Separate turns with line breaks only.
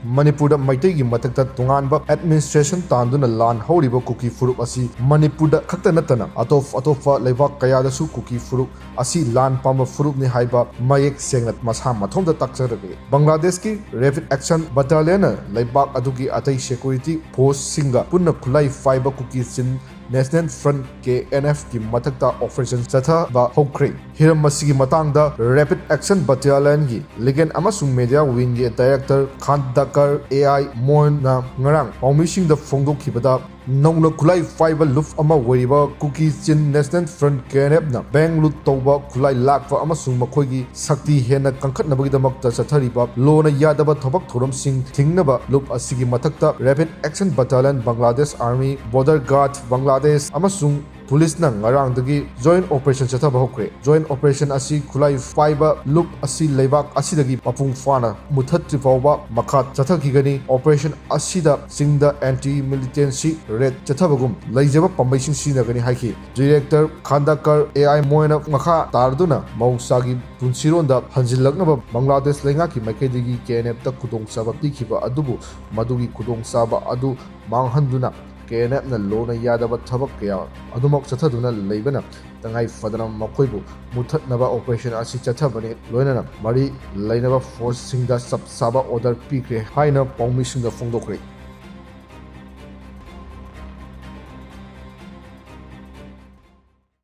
Manipurda Maitegi Matakta Tunganba administration Tanduna Lan Horibo Kuki Furup Asi Manipurda Kaktanatana Atofa leibak Kayadasu Kuki Furup Asi Lan Pama Furup ni Haiba Mayek Sengat Masha Matonda Taksarage Bangladesh ki Rapid Action Battalion leibak adugi Atai Security Post Singa Punna Kulai Fiber Kuki Sin National Front KNF ki matakta operation chatha ba hokre hiram masigi matangda Rapid Action Battalion gi legend amasung media wing gi director Khandakar AI Moin na ngarang paumising da phongdok khibada nongna kulai fiber luf ama weriba Kuki Chin National Front KNF na Bangalore toba kulai lakwa amasung makhoi gi sakti hena kangkhatnabagi damakta chathariba lona yadaba thobak thorom sing thingnaba lup asigi matakta Rapid Action Battalion Bangladesh Army Border Guard Bangladesh amasung police na ngarangdagi joint operation chathaba hokre joint operation asi khulai fiber loop asi leibak asidagi mapung fana muthatri phaoba makhat chathakigani operation asida singda anti militancy red chathabagum leijaba pambaising sinagani haiki director Khandakar AI Moina makha tarduna mausagi punsironda hanjilaknaba Bangladesh lengaki maikaidagi KNF ta khudong saba pikhiba adubu madugi khudong saba adu manghanduna KNF na lona yadaba thabak kaya adumak chathaduna leibana tangai fadana makoibu muthatnaba operation asi chathabani loinana mari lainaba force singda sab saba order pikre haina paumisingda phongdokre